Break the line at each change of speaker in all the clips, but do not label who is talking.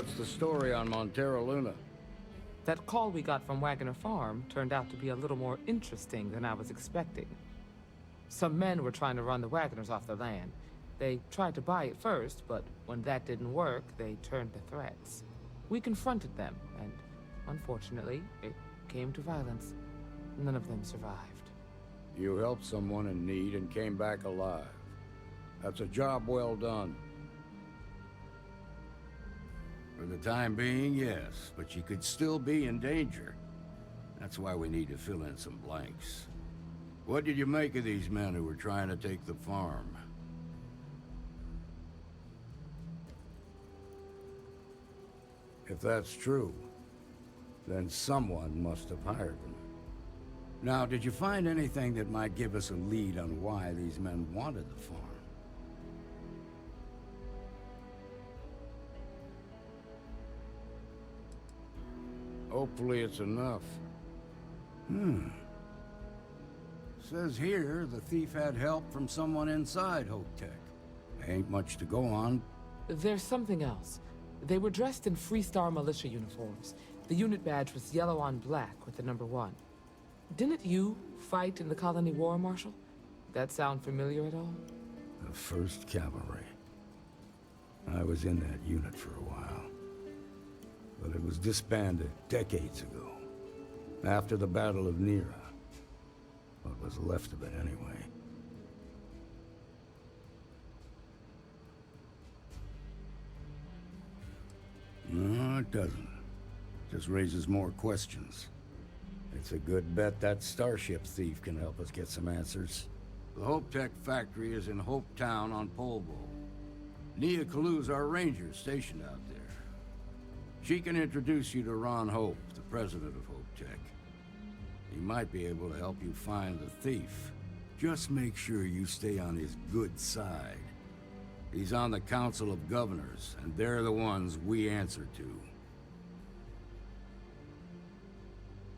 What's the story on Montero Luna?
That call we got from Wagner Farm turned out to be a little more interesting than I was expecting. Some men were trying to run the Wagners off the land. They tried to buy it first, but when that didn't work, they turned to threats. We confronted them, and unfortunately, it came to violence. None of them survived.
You helped someone in need and came back alive. That's a job well done.
For the time being, yes, but you could still be in danger. That's why we need to fill in some blanks. What did you make of these men who were trying to take the farm?
If that's true, then someone must have hired them.
Now, did you find anything that might give us a lead on why these men wanted the farm?
Hopefully it's enough.
Says here the thief had help from someone inside Hope Tech. Ain't much to go on.
There's something else. They were dressed in Freestar militia uniforms. The unit badge was yellow on black with the number 1. Didn't you fight in the Colony War, Marshal? That sound familiar at all?
The 1st Cavalry. I was in that unit for a while. But it was disbanded decades ago. After the Battle of Nera. What was left of it, anyway. No, it doesn't. Just raises more questions. It's a good bet that starship thief can help us get some answers. The Hope Tech factory is in Hope Town on Polvo. Nia Kalu's our ranger stationed out there. She can introduce you to Ron Hope, the president of Hope Tech. He might be able to help you find the thief. Just make sure you stay on his good side. He's on the Council of Governors, and they're the ones we answer to.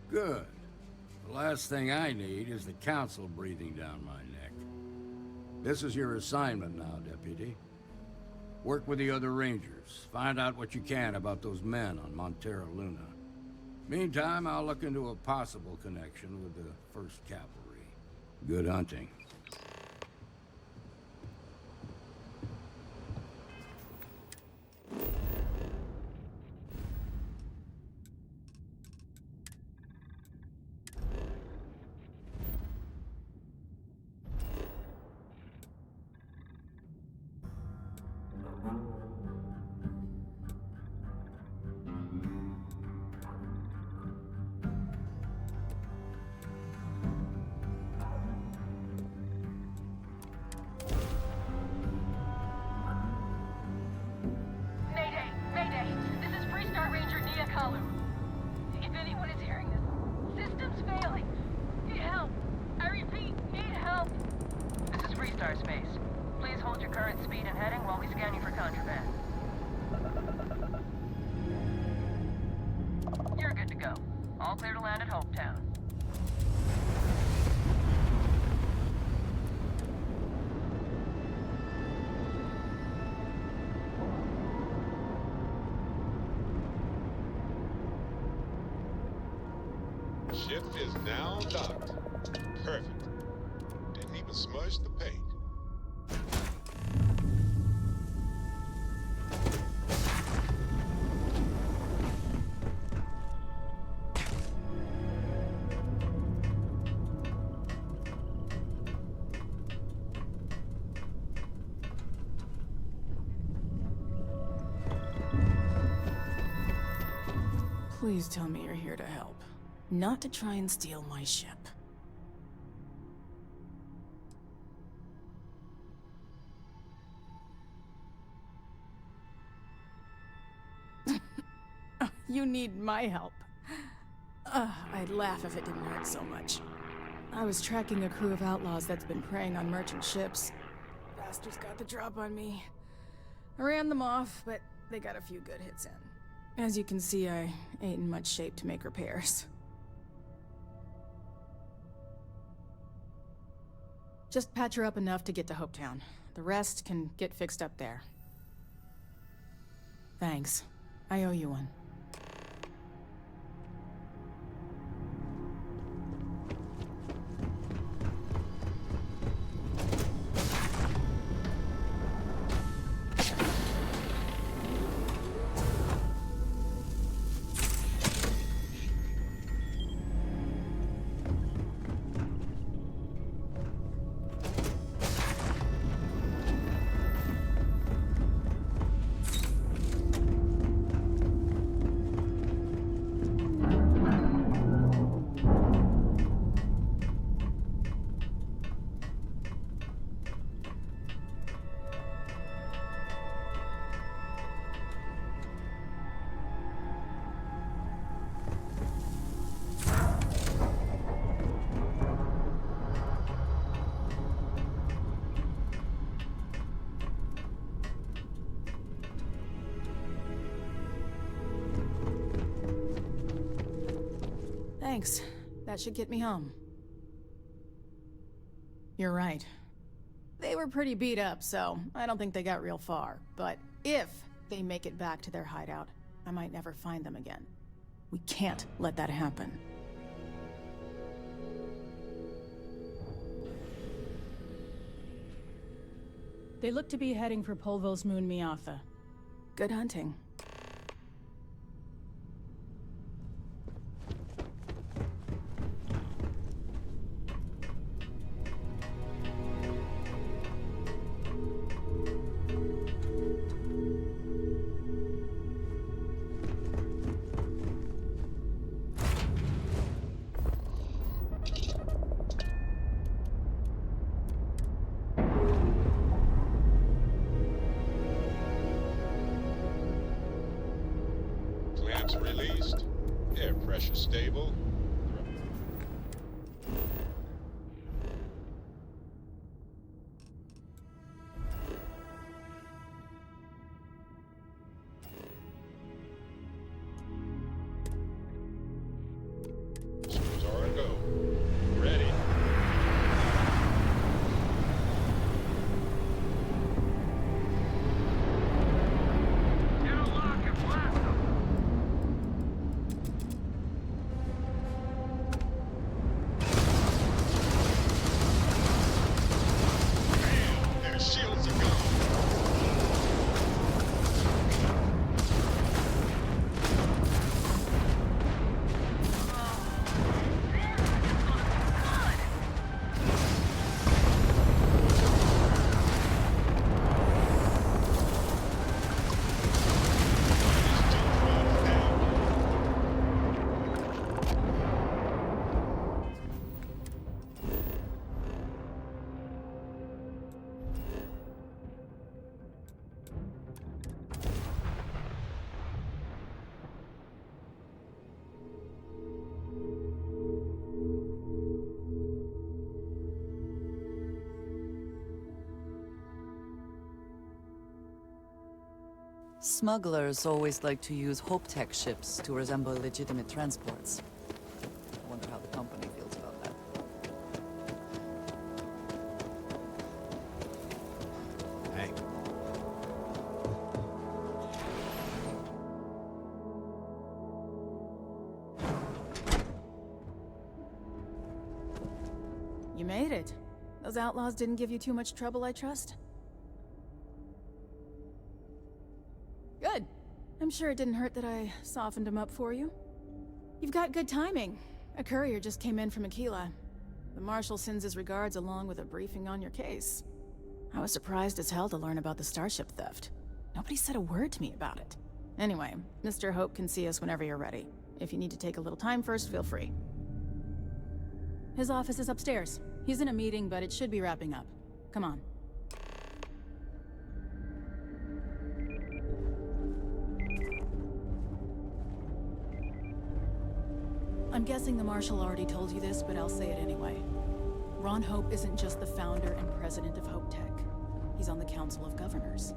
Good. The last thing I need is the Council breathing down my neck. This is your assignment now, Deputy. Work with the other Rangers. Find out what you can about those men on Montero Luna. Meantime, I'll look into a possible connection with the 1st Cavalry. Good hunting.
If anyone is hearing this, system's failing. Need help. I repeat, need help.
This is Freestar Space. Please hold your current speed and heading while we scan you for contraband. You're good to go. All clear to land at Hope Town.
Ship is now docked. Perfect. Didn't even smudge the paint.
Please tell me you're here to help. Not to try and steal my ship. You need my help. I'd laugh if it didn't hurt so much. I was tracking a crew of outlaws that's been preying on merchant ships. Bastards got the drop on me. I ran them off, but they got a few good hits in. As you can see, I ain't in much shape to make repairs. Just patch her up enough to get to Hope Town. The rest can get fixed up there. Thanks. I owe you one. Thanks. That should get me home. You're right. They were pretty beat up, so I don't think they got real far. But if they make it back to their hideout, I might never find them again. We can't let that happen.
They look to be heading for Polvo's moon Miatha.
Good hunting.
Clamps released. Air pressure stable. Screws are a go. Ready. Their shields are gone.
Smugglers always like to use Hope Tech ships to resemble legitimate transports. I wonder how the company feels about that.
Hey.
You made it. Those outlaws didn't give you too much trouble, I trust? Good. I'm sure it didn't hurt that I softened him up for you. You've got good timing. A courier just came in from Aquila. The Marshal sends his regards along with a briefing on your case. I was surprised as hell to learn about the starship theft. Nobody said a word to me about it. Anyway, Mr. Hope can see us whenever you're ready. If you need to take a little time first, feel free. His office is upstairs. He's in a meeting, but it should be wrapping up. Come on. I'm guessing the Marshal already told you this, but I'll say it anyway. Ron Hope isn't just the founder and president of Hope Tech. He's on the Council of Governors.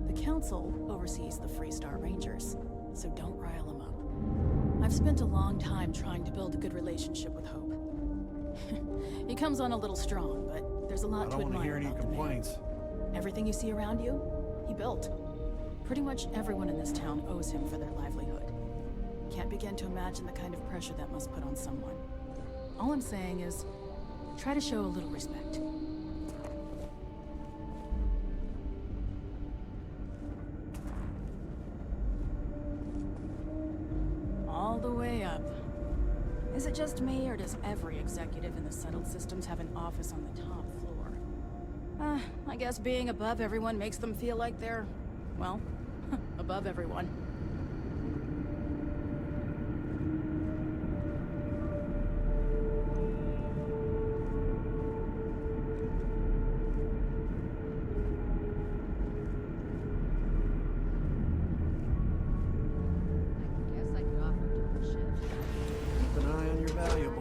The Council oversees the Freestar Rangers, so don't rile him up. I've spent a long time trying to build a good relationship with Hope. He comes on a little strong, but there's a lot to admire about the man.
I don't want to hear any complaints.
Everything you see around you, he built. Pretty much everyone in this town owes him for their livelihood. Can't begin to imagine the kind of pressure that must put on someone. All I'm saying is, try to show a little respect. All the way up. Is it just me, or does every executive in the settled systems have an office on the top floor? I guess being above everyone makes them feel like they're, well, above everyone.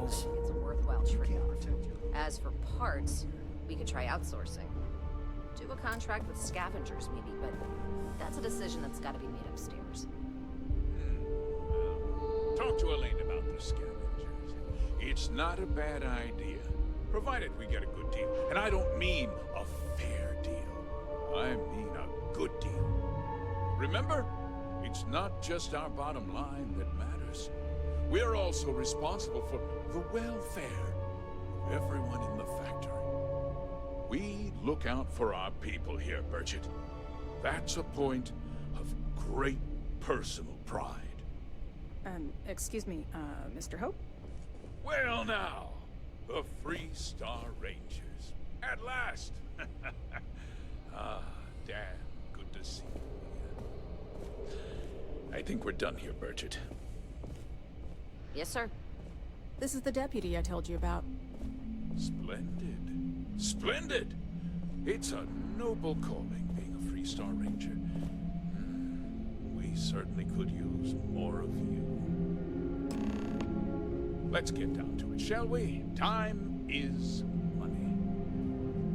It's a worthwhile trade-off. As for parts, we could try outsourcing. Do a contract with scavengers, maybe, but that's a decision that's got to be made upstairs.
Talk to Elaine about the scavengers. It's not a bad idea, provided we get a good deal. And I don't mean a fair deal. I mean a good deal. Remember, it's not just our bottom line that matters. We're also responsible for the welfare of everyone in the factory. We look out for our people here, Bridget. That's a point of great personal pride.
Excuse me, Mr. Hope?
Well now, the Free Star Rangers. At last! Ah, damn, good to see you again. I think we're done here, Bridget.
Yes, sir.
This is the deputy I told you about.
Splendid. Splendid! It's a noble calling, being a Free Star Ranger. We certainly could use more of you. Let's get down to it, shall we? Time is money.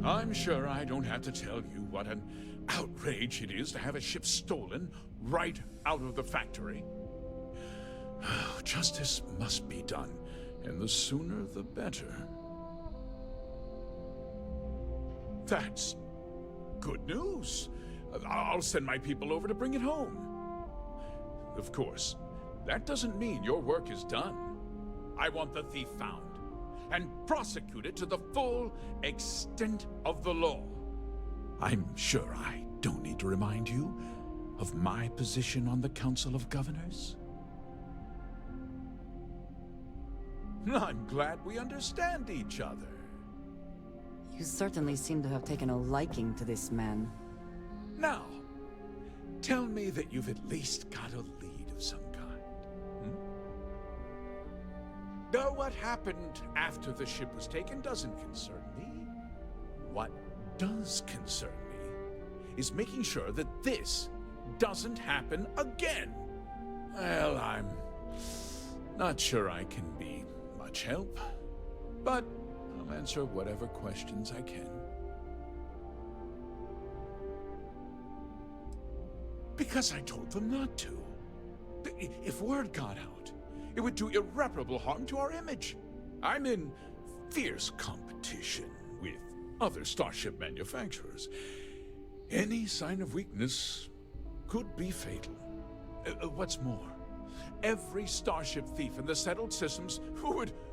I'm sure I don't have to tell you what an outrage it is to have a ship stolen right out of the factory. Justice must be done, and the sooner the better. That's good news. I'll send my people over to bring it home. Of course, that doesn't mean your work is done. I want the thief found and prosecuted to the full extent of the law. I'm sure I don't need to remind you of my position on the Council of Governors. I'm glad we understand each other.
You certainly seem to have taken a liking to this man.
Now, tell me that you've at least got a lead of some kind. Though what happened after the ship was taken doesn't concern me. What does concern me is making sure that this doesn't happen again. Well, I'm not sure I can be much help, but I'll answer whatever questions I can. Because I told them not to. If word got out, it would do irreparable harm to our image. I'm in fierce competition with other starship manufacturers. Any sign of weakness could be fatal. What's more, every starship thief in the settled systems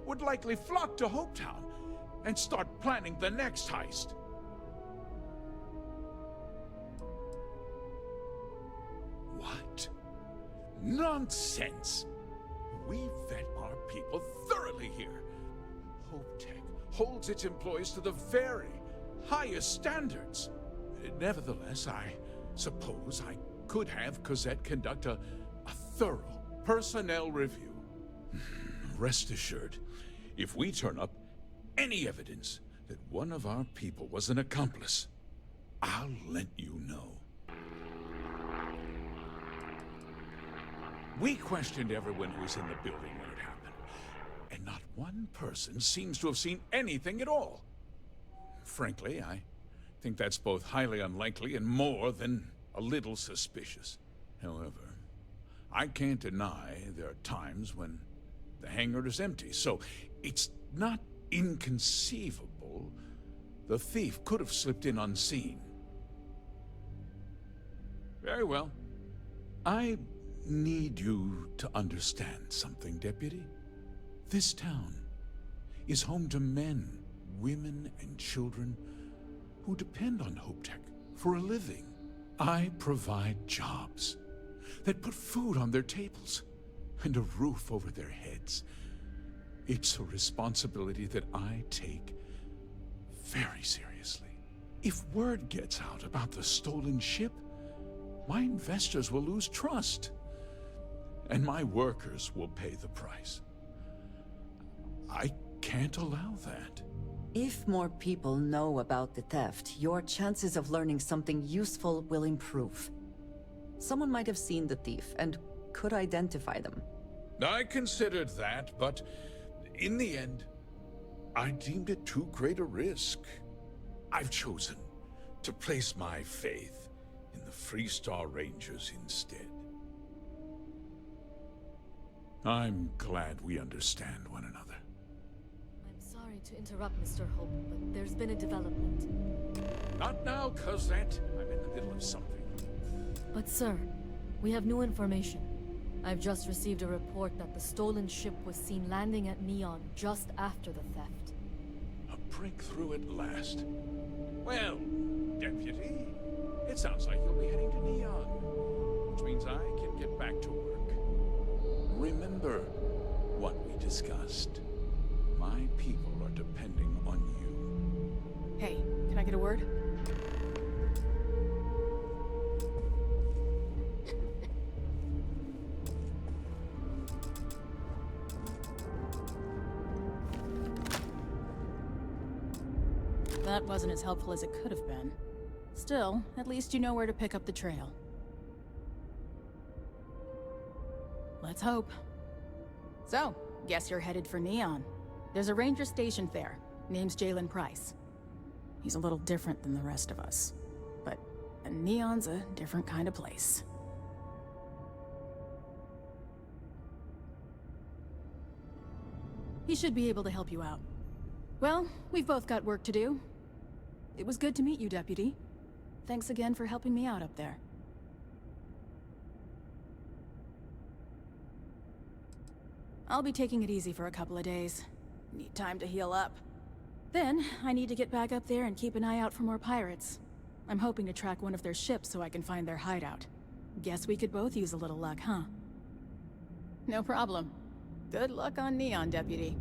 would likely flock to Hopetown and start planning the next heist. What? Nonsense! We vet our people thoroughly here. HopeTech holds its employees to the very highest standards. Nevertheless, I suppose I could have Cosette conduct a thorough personnel review. Rest assured, if we turn up any evidence that one of our people was an accomplice, I'll let you know. We questioned everyone who was in the building when it happened, and not one person seems to have seen anything at all. Frankly, I think that's both highly unlikely and more than a little suspicious. However, I can't deny there are times when the hangar is empty, so it's not inconceivable the thief could have slipped in unseen. Very well. I need you to understand something, Deputy. This town is home to men, women, and children who depend on HopeTech for a living. I provide jobs that put food on their tables and a roof over their heads. It's a responsibility that I take very seriously. If word gets out about the stolen ship, my investors will lose trust, and my workers will pay the price. I can't allow that.
If more people know about the theft, your chances of learning something useful will improve. Someone might have seen the thief and could identify them.
I considered that, but in the end, I deemed it too great a risk. I've chosen to place my faith in the Freestar Rangers instead. I'm glad we understand one another.
I'm sorry to interrupt, Mr. Hope, but there's been a development.
Not now, Cosette. I'm in the middle of something.
But sir, we have new information. I've just received a report that the stolen ship was seen landing at Neon just after the theft.
A breakthrough at last. Well, Deputy, it sounds like you'll be heading to Neon, which means I can get back to work. Remember what we discussed. My people are depending on you.
Hey, can I get a word?
That wasn't as helpful as it could have been. Still, at least you know where to pick up the trail. Let's hope. So, guess you're headed for Neon. There's a ranger stationed there. Name's Jalen Price. He's a little different than the rest of us. But Neon's a different kind of place. He should be able to help you out. Well, we've both got work to do. It was good to meet you, Deputy. Thanks again for helping me out up there. I'll be taking it easy for a couple of days. Need time to heal up. Then, I need to get back up there and keep an eye out for more pirates. I'm hoping to track one of their ships so I can find their hideout. Guess we could both use a little luck, huh? No problem. Good luck on Neon, Deputy.